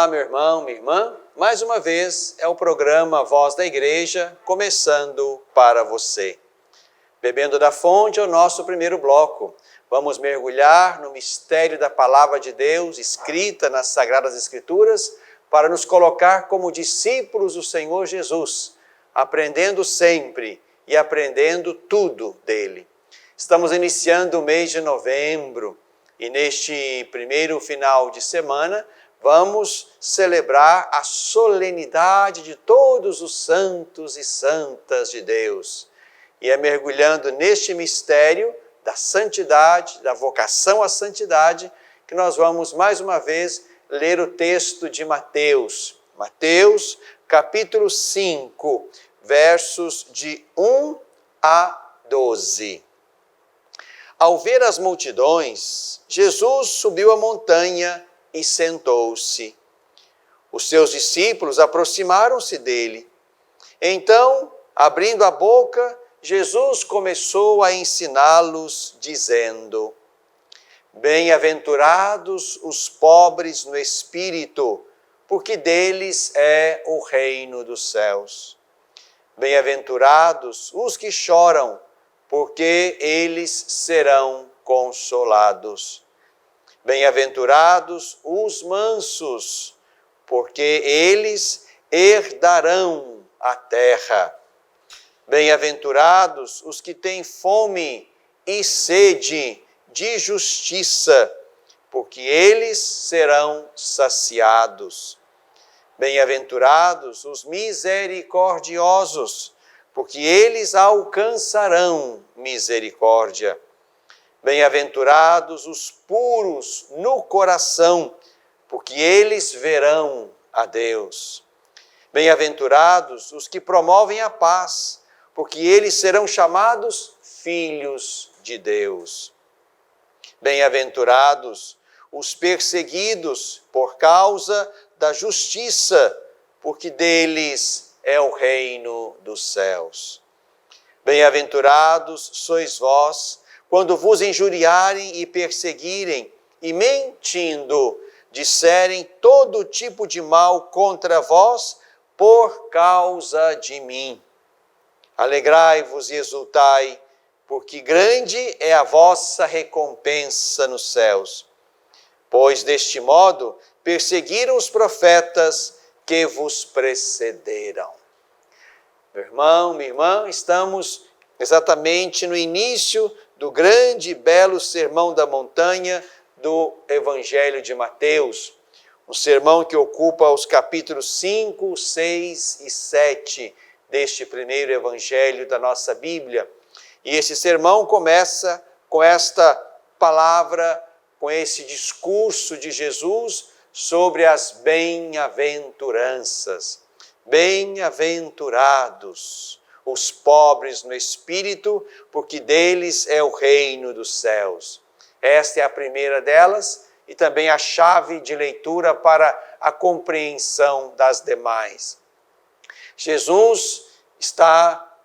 Olá, meu irmão, minha irmã. Mais uma vez é o programa Voz da Igreja, começando para você. Bebendo da fonte é o nosso primeiro bloco. Vamos mergulhar no mistério da Palavra de Deus, escrita nas Sagradas Escrituras, para nos colocar como discípulos do Senhor Jesus, aprendendo sempre e aprendendo tudo dele. Estamos iniciando o mês de novembro e neste primeiro final de semana vamos celebrar a solenidade de todos os santos e santas de Deus. E é mergulhando neste mistério da santidade, da vocação à santidade, que nós vamos mais uma vez ler o texto de Mateus. Mateus, capítulo 5, versos de 1 a 12. Ao ver as multidões, Jesus subiu a montanha e sentou-se. Os seus discípulos aproximaram-se dele. Então, abrindo a boca, Jesus começou a ensiná-los, dizendo: Bem-aventurados os pobres no espírito, porque deles é o reino dos céus. Bem-aventurados os que choram, porque eles serão consolados. Bem-aventurados os mansos, porque eles herdarão a terra. Bem-aventurados os que têm fome e sede de justiça, porque eles serão saciados. Bem-aventurados os misericordiosos, porque eles alcançarão misericórdia. Bem-aventurados os puros no coração, porque eles verão a Deus. Bem-aventurados os que promovem a paz, porque eles serão chamados filhos de Deus. Bem-aventurados os perseguidos por causa da justiça, porque deles é o reino dos céus. Bem-aventurados sois vós, quando vos injuriarem e perseguirem, e mentindo, disserem todo tipo de mal contra vós, por causa de mim. Alegrai-vos e exultai, porque grande é a vossa recompensa nos céus. Pois deste modo perseguiram os profetas que vos precederam. Meu irmão, minha irmã, estamos exatamente no início do grande e belo sermão da montanha do Evangelho de Mateus. Um sermão que ocupa os capítulos 5, 6 e 7 deste primeiro evangelho da nossa Bíblia. E esse sermão começa com esta palavra, com esse discurso de Jesus sobre as bem-aventuranças. Bem-aventurados os pobres no espírito, porque deles é o reino dos céus. Esta é a primeira delas e também a chave de leitura para a compreensão das demais. Jesus está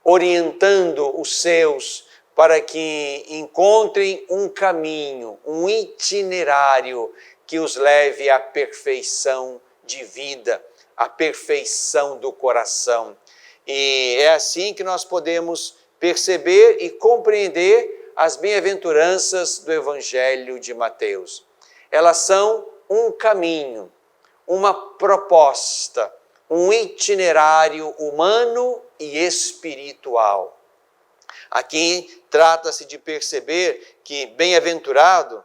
orientando os seus para que encontrem um caminho, um itinerário que os leve à perfeição de vida, à perfeição do coração. E é assim que nós podemos perceber e compreender as bem-aventuranças do Evangelho de Mateus. Elas são um caminho, uma proposta, um itinerário humano e espiritual. Aqui trata-se de perceber que bem-aventurado,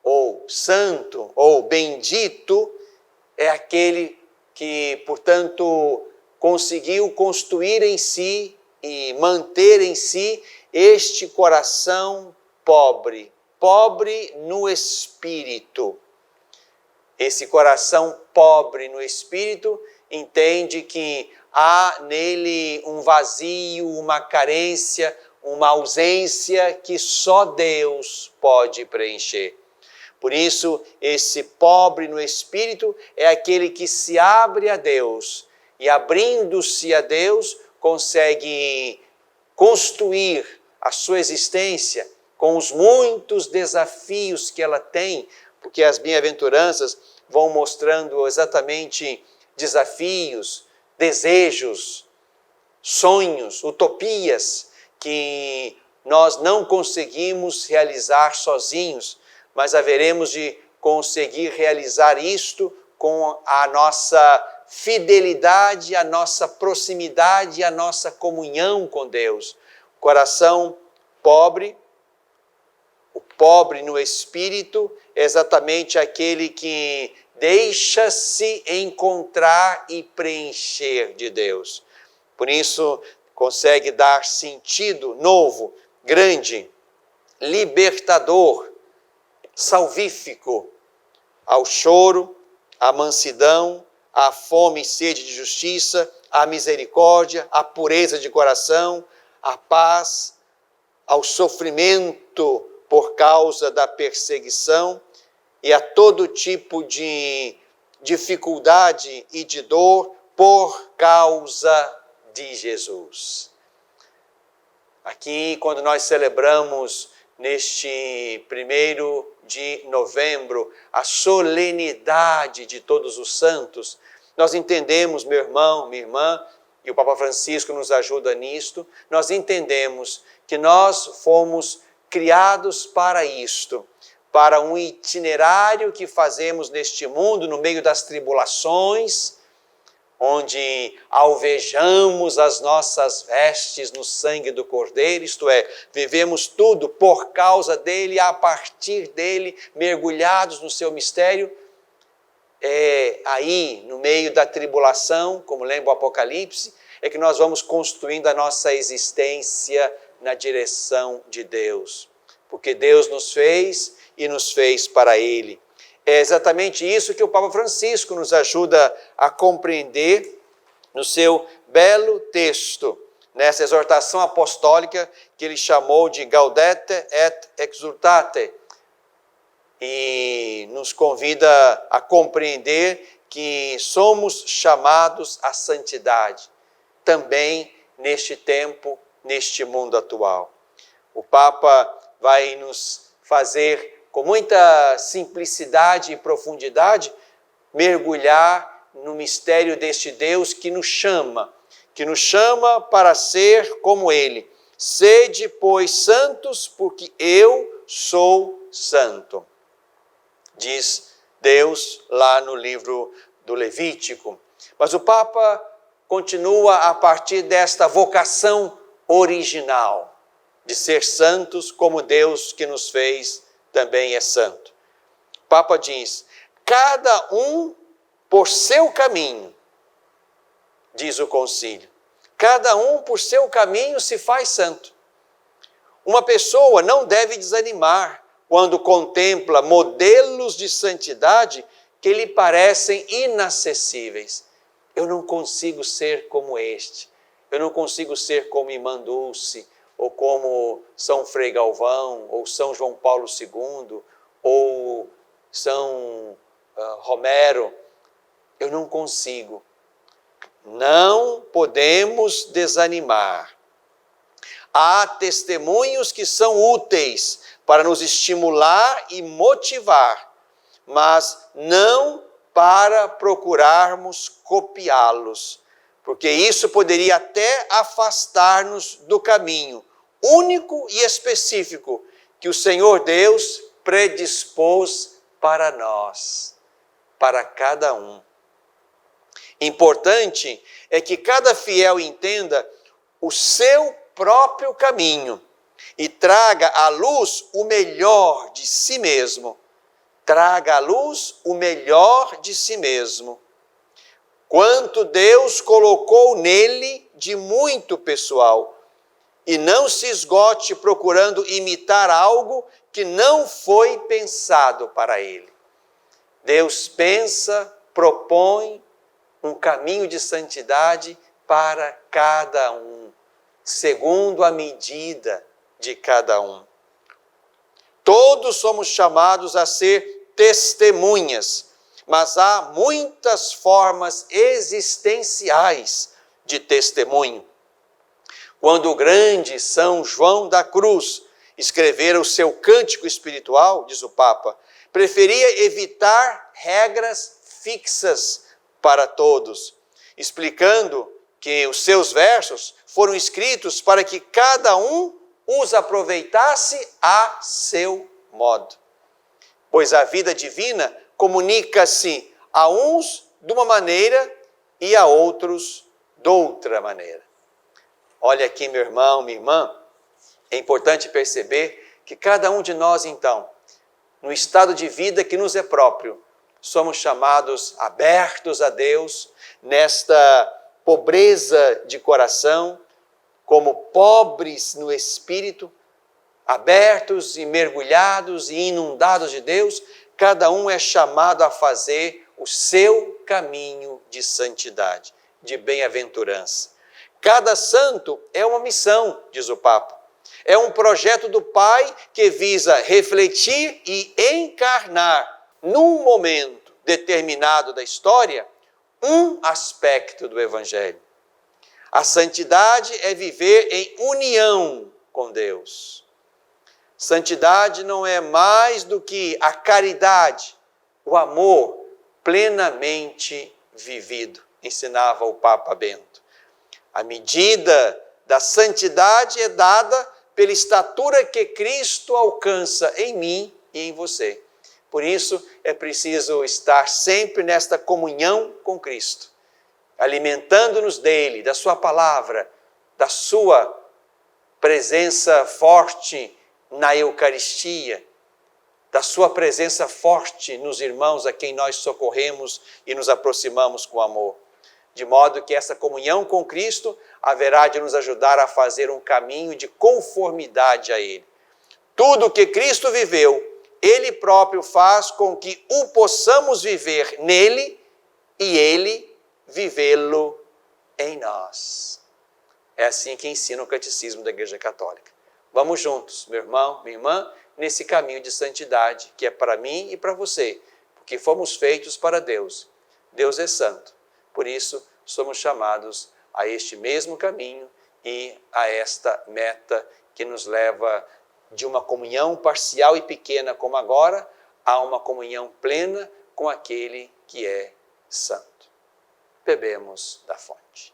ou santo, ou bendito, é aquele que, portanto, conseguiu construir em si e manter em si este coração pobre, pobre no espírito. Esse coração pobre no espírito entende que há nele um vazio, uma carência, uma ausência que só Deus pode preencher. Por isso, esse pobre no espírito é aquele que se abre a Deus e, abrindo-se a Deus, consegue construir a sua existência com os muitos desafios que ela tem, porque as bem-aventuranças vão mostrando exatamente desafios, desejos, sonhos, utopias que nós não conseguimos realizar sozinhos, mas haveremos de conseguir realizar isto com a nossa fidelidade, a nossa proximidade, a nossa comunhão com Deus. Coração pobre, o pobre no espírito é exatamente aquele que deixa-se encontrar e preencher de Deus. Por isso, consegue dar sentido novo, grande, libertador, salvífico ao choro, à mansidão, à fome e sede de justiça, à misericórdia, à pureza de coração, à paz, ao sofrimento por causa da perseguição e a todo tipo de dificuldade e de dor por causa de Jesus. Aqui, quando nós celebramos neste 1º de novembro a solenidade de todos os santos, nós entendemos, meu irmão, minha irmã, e o Papa Francisco nos ajuda nisto, nós entendemos que nós fomos criados para isto, para um itinerário que fazemos neste mundo, no meio das tribulações, onde alvejamos as nossas vestes no sangue do Cordeiro, isto é, vivemos tudo por causa dele, a partir dele, mergulhados no seu mistério. É aí, no meio da tribulação, como lembra o Apocalipse, é que nós vamos construindo a nossa existência na direção de Deus, porque Deus nos fez e nos fez para Ele. É exatamente isso que o Papa Francisco nos ajuda a compreender no seu belo texto, nessa exortação apostólica que ele chamou de Gaudete et Exsultate, e nos convida a compreender que somos chamados à santidade, também neste tempo, neste mundo atual. O Papa vai nos fazer, com muita simplicidade e profundidade, mergulhar no mistério deste Deus que nos chama para ser como Ele. Sede, pois, santos, porque eu sou santo. Diz Deus lá no livro do Levítico. Mas o Papa continua a partir desta vocação original, de ser santos como Deus que nos fez também é santo. O Papa diz, cada um por seu caminho, diz o concílio, cada um por seu caminho se faz santo. Uma pessoa não deve desanimar quando contempla modelos de santidade que lhe parecem inacessíveis. Eu não consigo ser como este, eu não consigo ser como Irmã Dulce, ou como São Frei Galvão, ou São João Paulo II, ou São Romero. Eu não consigo. Não podemos desanimar. Há testemunhos que são úteis para nos estimular e motivar, mas não para procurarmos copiá-los, porque isso poderia até afastar-nos do caminho único e específico que o Senhor Deus predispôs para nós, para cada um. Importante é que cada fiel entenda o seu próprio caminho e traga à luz o melhor de si mesmo. Traga à luz o melhor de si mesmo. Quanto Deus colocou nele de muito pessoal, e não se esgote procurando imitar algo que não foi pensado para ele. Deus pensa, propõe um caminho de santidade para cada um, segundo a medida de cada um. Todos somos chamados a ser testemunhas, mas há muitas formas existenciais de testemunho. Quando o grande São João da Cruz escrevera o seu cântico espiritual, diz o Papa, preferia evitar regras fixas para todos, explicando que os seus versos foram escritos para que cada um os aproveitasse a seu modo. Pois a vida divina comunica-se a uns de uma maneira e a outros de outra maneira. Olha aqui, meu irmão, minha irmã, é importante perceber que cada um de nós, então, no estado de vida que nos é próprio, somos chamados abertos a Deus, nesta pobreza de coração, como pobres no espírito, abertos e mergulhados e inundados de Deus, cada um é chamado a fazer o seu caminho de santidade, de bem-aventurança. Cada santo é uma missão, diz o Papa. É um projeto do Pai que visa refletir e encarnar, num momento determinado da história, um aspecto do Evangelho. A santidade é viver em união com Deus. Santidade não é mais do que a caridade, o amor plenamente vivido, ensinava o Papa Bento. A medida da santidade é dada pela estatura que Cristo alcança em mim e em você. Por isso é preciso estar sempre nesta comunhão com Cristo, alimentando-nos dele, da sua palavra, da sua presença forte na Eucaristia, da sua presença forte nos irmãos a quem nós socorremos e nos aproximamos com amor. De modo que essa comunhão com Cristo haverá de nos ajudar a fazer um caminho de conformidade a Ele. Tudo que Cristo viveu, Ele próprio faz com que o possamos viver nele e Ele vivê-lo em nós. É assim que ensina o Catecismo da Igreja Católica. Vamos juntos, meu irmão, minha irmã, nesse caminho de santidade que é para mim e para você, porque fomos feitos para Deus. Deus é santo. Por isso, somos chamados a este mesmo caminho e a esta meta que nos leva de uma comunhão parcial e pequena como agora, a uma comunhão plena com aquele que é santo. Bebemos da fonte.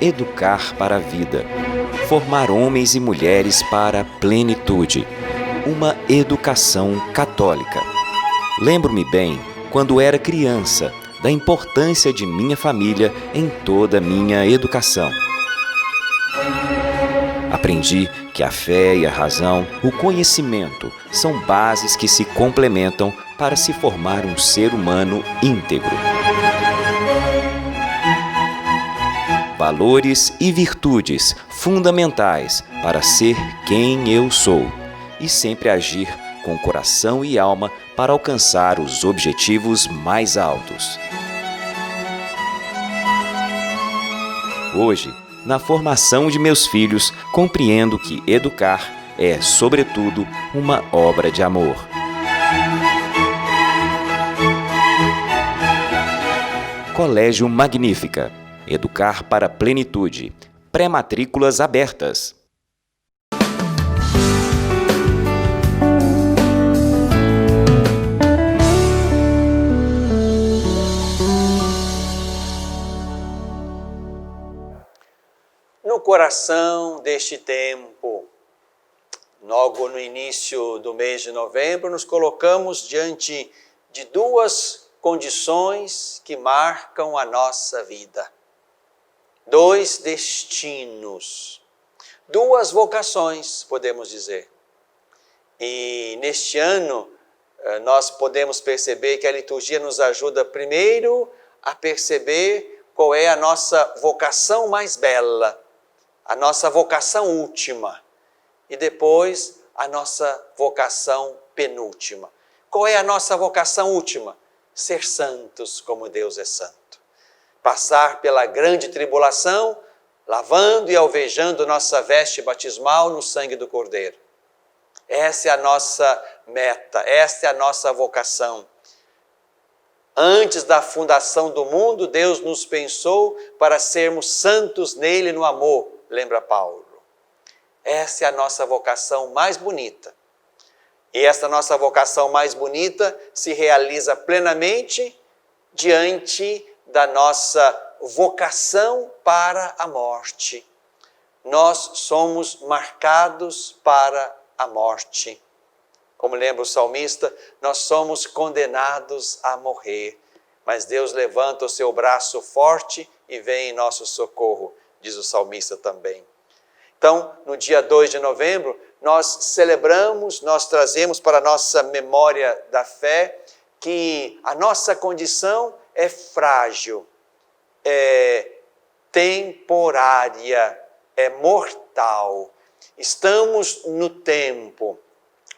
Educar para a vida. Formar homens e mulheres para a plenitude. Uma educação católica. Lembro-me bem, quando era criança, da importância de minha família em toda a minha educação. Aprendi que a fé e a razão, o conhecimento, são bases que se complementam para se formar um ser humano íntegro. Valores e virtudes fundamentais para ser quem eu sou e sempre agir com coração e alma para alcançar os objetivos mais altos. Hoje, na formação de meus filhos, compreendo que educar é, sobretudo, uma obra de amor. Colégio Magnífica. Educar para a plenitude. Pré-matrículas abertas. No coração deste tempo, logo no início do mês de novembro, nos colocamos diante de duas condições que marcam a nossa vida. Dois destinos, duas vocações, podemos dizer. E neste ano, nós podemos perceber que a liturgia nos ajuda primeiro a perceber qual é a nossa vocação mais bela, a nossa vocação última, e depois a nossa vocação penúltima. Qual é a nossa vocação última? Ser santos como Deus é santo. Passar pela grande tribulação, lavando e alvejando nossa veste batismal no sangue do Cordeiro. Essa é a nossa meta, esta é a nossa vocação. Antes da fundação do mundo, Deus nos pensou para sermos santos nele no amor, lembra Paulo. Essa é a nossa vocação mais bonita. E esta nossa vocação mais bonita se realiza plenamente diante da nossa vocação para a morte. Nós somos marcados para a morte. Como lembra o salmista, nós somos condenados a morrer. Mas Deus levanta o seu braço forte e vem em nosso socorro, diz o salmista também. Então, no dia 2 de novembro, nós celebramos, nós trazemos para a nossa memória da fé que a nossa condição é frágil, é temporária, é mortal. Estamos no tempo,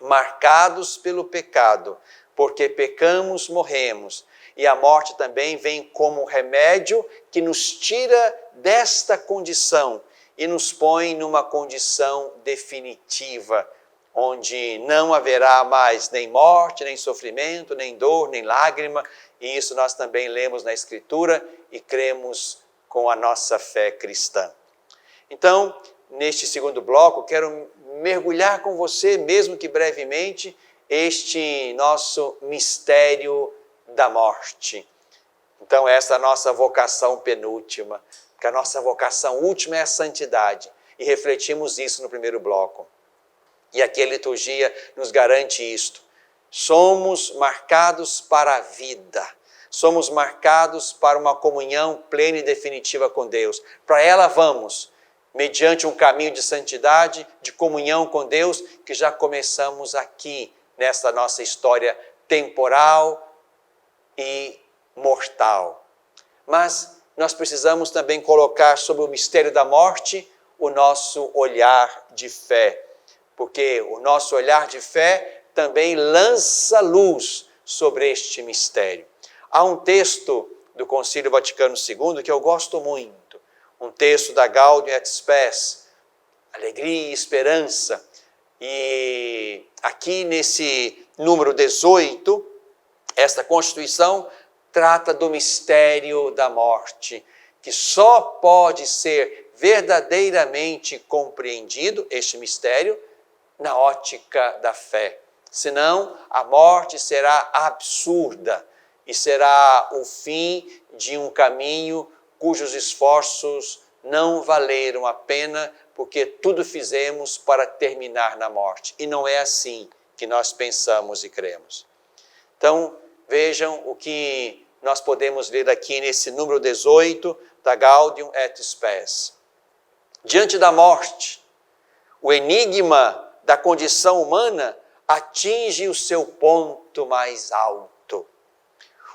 marcados pelo pecado, porque pecamos, morremos. E a morte também vem como um remédio que nos tira desta condição e nos põe numa condição definitiva, onde não haverá mais nem morte, nem sofrimento, nem dor, nem lágrima. E isso nós também lemos na Escritura e cremos com a nossa fé cristã. Então, neste segundo bloco, quero mergulhar com você, mesmo que brevemente, este nosso mistério da morte. Então, essa é a nossa vocação penúltima, porque a nossa vocação última é a santidade. E refletimos isso no primeiro bloco. E aqui a liturgia nos garante isto. Somos marcados para a vida. Somos marcados para uma comunhão plena e definitiva com Deus. Para ela vamos, mediante um caminho de santidade, de comunhão com Deus, que já começamos aqui, nesta nossa história temporal e mortal. Mas nós precisamos também colocar sobre o mistério da morte o nosso olhar de fé, porque o nosso olhar de fé também lança luz sobre este mistério. Há um texto do Concílio Vaticano II que eu gosto muito, um texto da Gaudium et Spes, alegria e esperança. E aqui nesse número 18, esta Constituição trata do mistério da morte, que só pode ser verdadeiramente compreendido, este mistério, na ótica da fé. Senão, a morte será absurda e será o fim de um caminho cujos esforços não valeram a pena, porque tudo fizemos para terminar na morte. E não é assim que nós pensamos e cremos. Então, vejam o que nós podemos ler aqui nesse número 18 da Gaudium et Spes. Diante da morte, o enigma da condição humana atinge o seu ponto mais alto.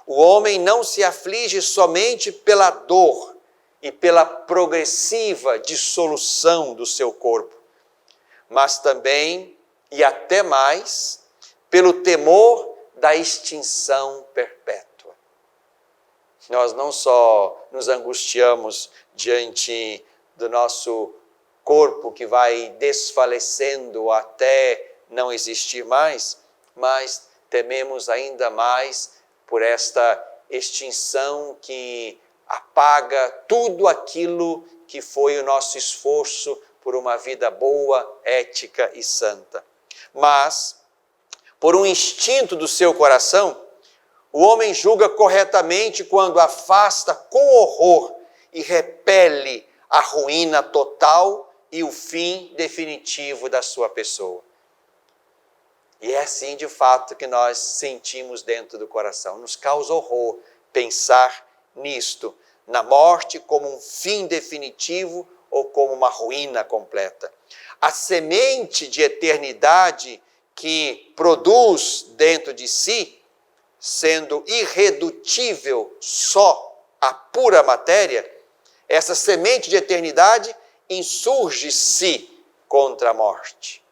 O homem não se aflige somente pela dor e pela progressiva dissolução do seu corpo, mas também, e até mais, pelo temor da extinção perpétua. Nós não só nos angustiamos diante do nosso corpo que vai desfalecendo até não existir mais, mas tememos ainda mais por esta extinção que apaga tudo aquilo que foi o nosso esforço por uma vida boa, ética e santa. Mas, por um instinto do seu coração, o homem julga corretamente quando afasta com horror e repele a ruína total e o fim definitivo da sua pessoa. E é assim, de fato, que nós sentimos dentro do coração. Nos causa horror pensar nisto, na morte como um fim definitivo ou como uma ruína completa. A semente de eternidade que produz dentro de si, sendo irredutível só a pura matéria, essa semente de eternidade insurge-se contra a morte.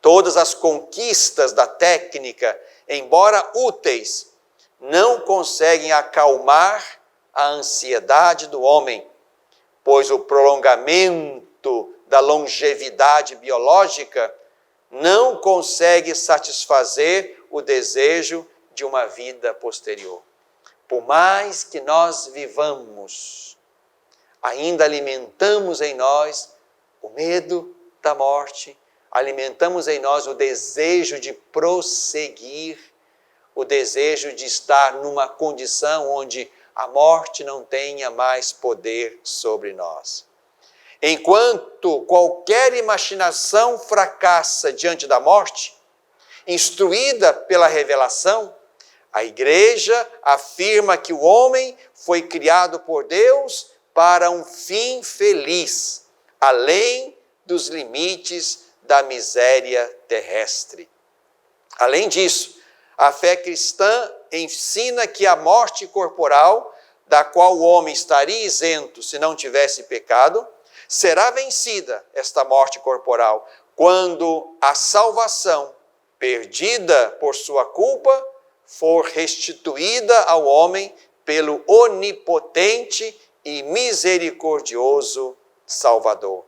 Todas as conquistas da técnica, embora úteis, não conseguem acalmar a ansiedade do homem, pois o prolongamento da longevidade biológica não consegue satisfazer o desejo de uma vida posterior. Por mais que nós vivamos, ainda alimentamos em nós o medo da morte, alimentamos em nós o desejo de prosseguir, o desejo de estar numa condição onde a morte não tenha mais poder sobre nós. Enquanto qualquer imaginação fracassa diante da morte, instruída pela revelação, a igreja afirma que o homem foi criado por Deus para um fim feliz, além dos limites da miséria terrestre. Além disso, a fé cristã ensina que a morte corporal, da qual o homem estaria isento se não tivesse pecado, será vencida, esta morte corporal, quando a salvação, perdida por sua culpa, for restituída ao homem pelo onipotente e misericordioso Salvador.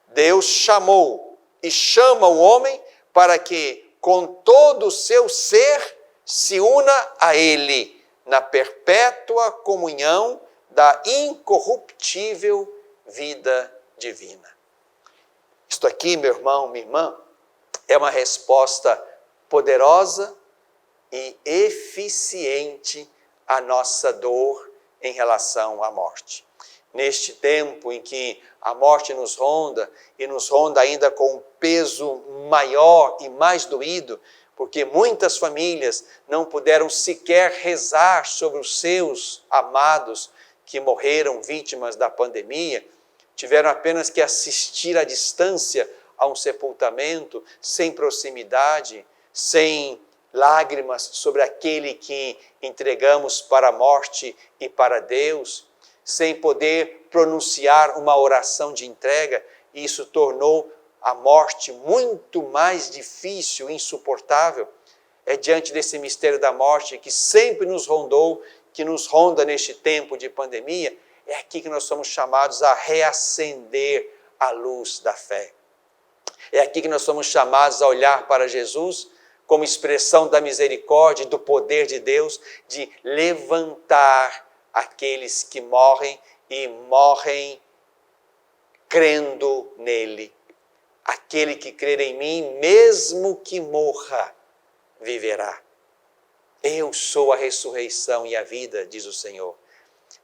Deus chamou e chama o homem para que, com todo o seu ser, se una a Ele na perpétua comunhão da incorruptível vida divina. Isto aqui, meu irmão, minha irmã, é uma resposta poderosa e eficiente à nossa dor em relação à morte. Neste tempo em que a morte nos ronda, e nos ronda ainda com um peso maior e mais doído, porque muitas famílias não puderam sequer rezar sobre os seus amados que morreram vítimas da pandemia, tiveram apenas que assistir à distância a um sepultamento, sem proximidade, sem lágrimas sobre aquele que entregamos para a morte e para Deus, sem poder pronunciar uma oração de entrega. Isso tornou a morte muito mais difícil, insuportável. É diante desse mistério da morte que sempre nos rondou, que nos ronda neste tempo de pandemia, é aqui que nós somos chamados a reacender a luz da fé. É aqui que nós somos chamados a olhar para Jesus como expressão da misericórdia e do poder de Deus, de levantar aqueles que morrem e morrem crendo nele. Aquele que crer em mim, mesmo que morra, viverá. Eu sou a ressurreição e a vida, diz o Senhor.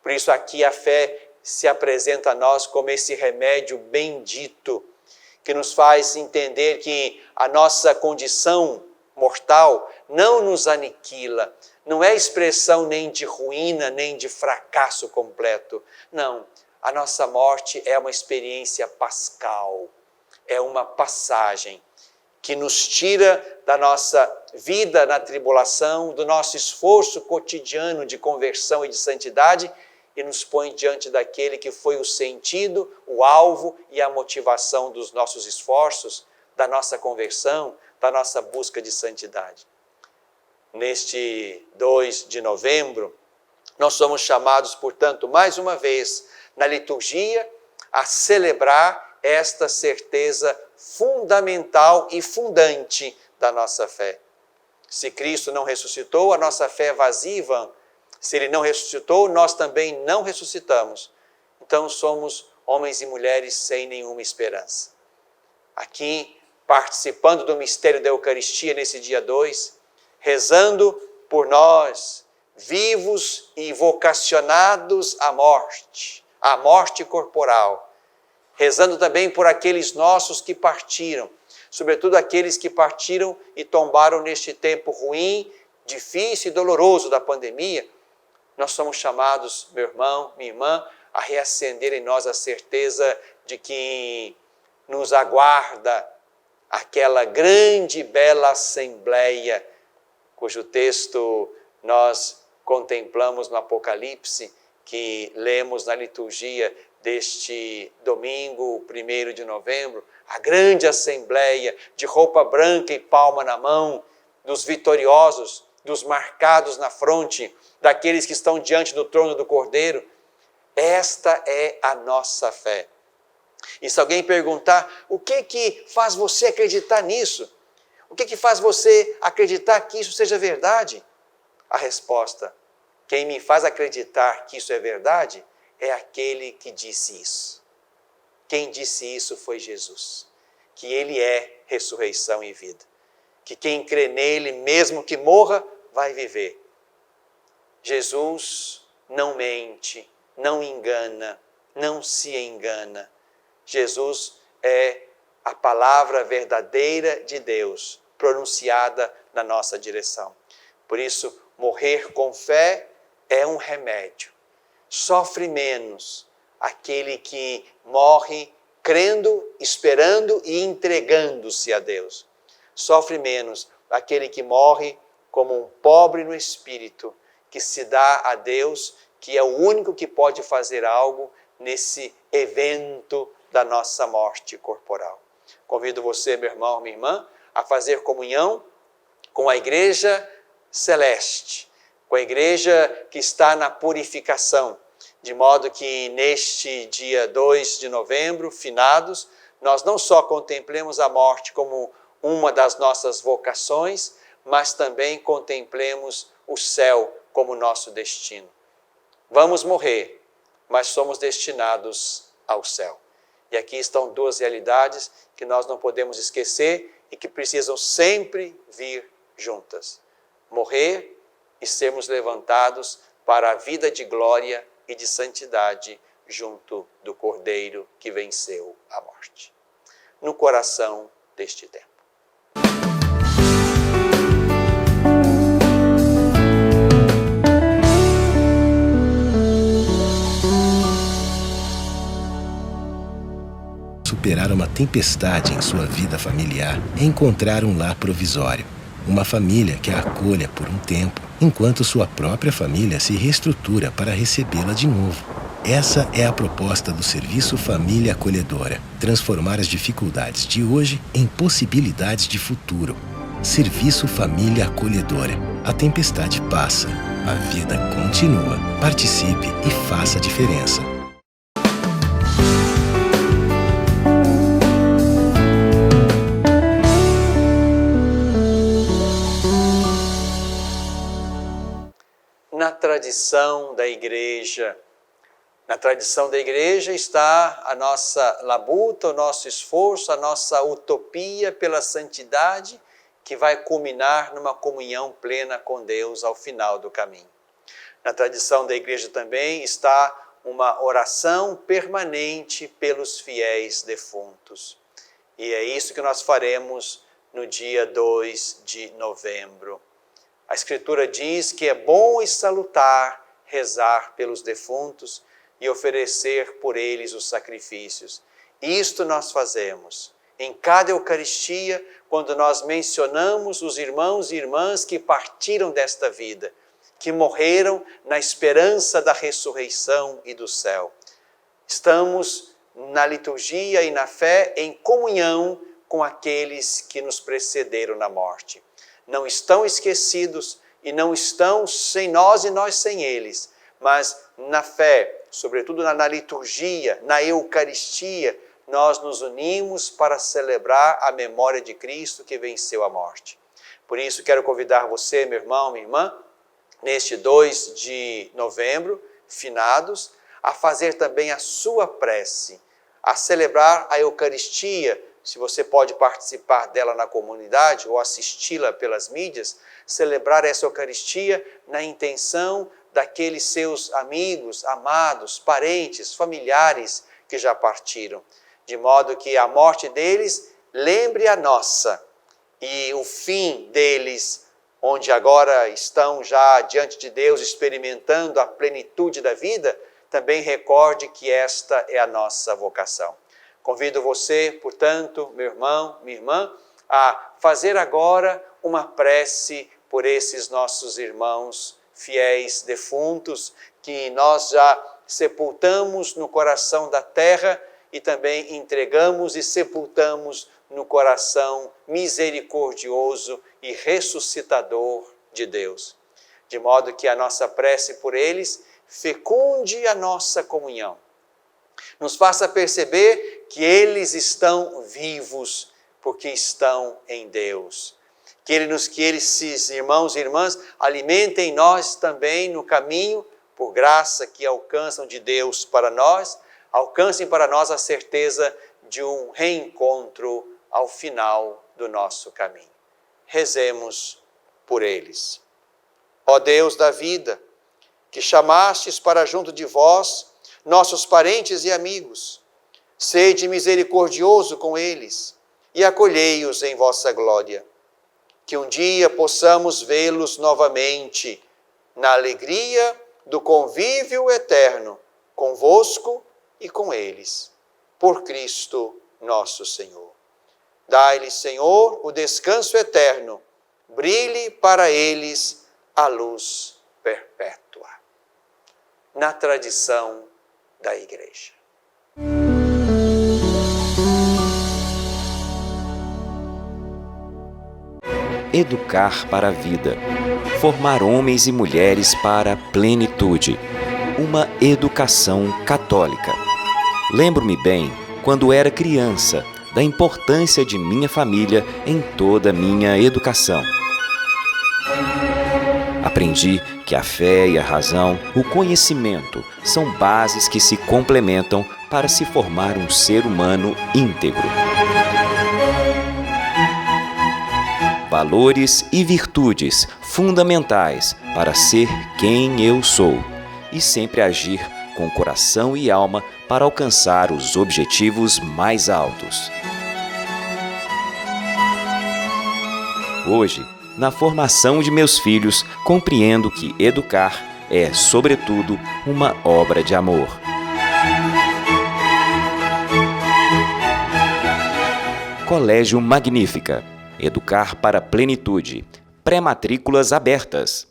Por isso aqui a fé se apresenta a nós como esse remédio bendito, que nos faz entender que a nossa condição mortal não nos aniquila, não é expressão nem de ruína, nem de fracasso completo. Não, a nossa morte é uma experiência pascal, é uma passagem que nos tira da nossa vida na tribulação, do nosso esforço cotidiano de conversão e de santidade, e nos põe diante daquele que foi o sentido, o alvo e a motivação dos nossos esforços, da nossa conversão, da nossa busca de santidade. Neste 2 de novembro, nós somos chamados, portanto, mais uma vez, na liturgia, a celebrar esta certeza fundamental e fundante da nossa fé. Se Cristo não ressuscitou, a nossa fé é vazia e vã. Se Ele não ressuscitou, nós também não ressuscitamos. Então somos homens e mulheres sem nenhuma esperança. Aqui, participando do mistério da Eucaristia nesse dia 2, rezando por nós, vivos e vocacionados à morte corporal. Rezando também por aqueles nossos que partiram, sobretudo aqueles que partiram e tombaram neste tempo ruim, difícil e doloroso da pandemia. Nós somos chamados, meu irmão, minha irmã, a reacender em nós a certeza de que nos aguarda aquela grande e bela assembleia, cujo texto nós contemplamos no Apocalipse, que lemos na liturgia deste domingo, 1º de novembro, a grande assembleia de roupa branca e palma na mão, dos vitoriosos, dos marcados na fronte, daqueles que estão diante do trono do Cordeiro. Esta é a nossa fé. E se alguém perguntar, o que faz você acreditar nisso? O que faz você acreditar que isso seja verdade? A resposta Quem me faz acreditar que isso é verdade é aquele que disse isso. Quem disse isso foi Jesus, que Ele é ressurreição e vida. Que quem crê nele, mesmo que morra, vai viver. Jesus não mente, não engana, não se engana. Jesus é a palavra verdadeira de Deus, pronunciada na nossa direção. Por isso, morrer com fé é um remédio. Sofre menos aquele que morre crendo, esperando e entregando-se a Deus. Sofre menos aquele que morre como um pobre no espírito, que se dá a Deus, que é o único que pode fazer algo nesse evento da nossa morte corporal. Convido você, meu irmão, minha irmã, a fazer comunhão com a igreja celeste, com a igreja que está na purificação, de modo que neste dia 2 de novembro, finados, nós não só contemplemos a morte como uma das nossas vocações, mas também contemplemos o céu como nosso destino. Vamos morrer, mas somos destinados ao céu. E aqui estão duas realidades que nós não podemos esquecer e que precisam sempre vir juntas. Morrer e sermos levantados para a vida de glória e de santidade junto do Cordeiro que venceu a morte. No coração deste tempo. Superar uma tempestade em sua vida familiar é encontrar um lar provisório. Uma família que a acolha por um tempo, enquanto sua própria família se reestrutura para recebê-la de novo. Essa é a proposta do Serviço Família Acolhedora. Transformar as dificuldades de hoje em possibilidades de futuro. Serviço Família Acolhedora. A tempestade passa, a vida continua. Participe e faça a diferença. Na tradição da igreja. Na tradição da igreja está a nossa labuta, o nosso esforço, a nossa utopia pela santidade, que vai culminar numa comunhão plena com Deus ao final do caminho. Na tradição da igreja também está uma oração permanente pelos fiéis defuntos. E é isso que nós faremos no dia 2 de novembro. A Escritura diz que é bom e salutar rezar pelos defuntos e oferecer por eles os sacrifícios. Isto nós fazemos em cada Eucaristia, quando nós mencionamos os irmãos e irmãs que partiram desta vida, que morreram na esperança da ressurreição e do céu. Estamos na liturgia e na fé em comunhão com aqueles que nos precederam na morte. Não estão esquecidos e não estão sem nós e nós sem eles, mas na fé, sobretudo na liturgia, na Eucaristia, nós nos unimos para celebrar a memória de Cristo que venceu a morte. Por isso quero convidar você, meu irmão, minha irmã, neste 2 de novembro, finados, a fazer também a sua prece, a celebrar a Eucaristia. Se você pode participar dela na comunidade ou assisti-la pelas mídias, celebrar essa Eucaristia na intenção daqueles seus amigos, amados, parentes, familiares que já partiram, de modo que a morte deles lembre a nossa e o fim deles, onde agora estão já diante de Deus experimentando a plenitude da vida, também recorde que esta é a nossa vocação. Convido você, portanto, meu irmão, minha irmã, a fazer agora uma prece por esses nossos irmãos fiéis defuntos que nós já sepultamos no coração da terra e também entregamos e sepultamos no coração misericordioso e ressuscitador de Deus. De modo que a nossa prece por eles fecunde a nossa comunhão. Nos faça perceber que eles estão vivos porque estão em Deus. que esses irmãos e irmãs alimentem nós também no caminho, por graça que alcançam de Deus para nós, alcancem para nós a certeza de um reencontro ao final do nosso caminho. Rezemos por eles. Ó Deus da vida, que chamastes para junto de vós nossos parentes e amigos, sede misericordioso com eles e acolhei-os em vossa glória. Que um dia possamos vê-los novamente na alegria do convívio eterno convosco e com eles. Por Cristo nosso Senhor. Dai-lhes, Senhor, o descanso eterno, brilhe para eles a luz perpétua. Na tradição da Igreja. Educar para a vida. Formar homens e mulheres para a plenitude. Uma educação católica. Lembro-me bem, quando era criança, da importância de minha família em toda a minha educação. Aprendi que a fé e a razão, o conhecimento, são bases que se complementam para se formar um ser humano íntegro. Valores e virtudes fundamentais para ser quem eu sou e sempre agir com coração e alma para alcançar os objetivos mais altos. Hoje, na formação de meus filhos, compreendo que educar é, sobretudo, uma obra de amor. Colégio Magnífica. Educar para a plenitude. Pré-matrículas abertas.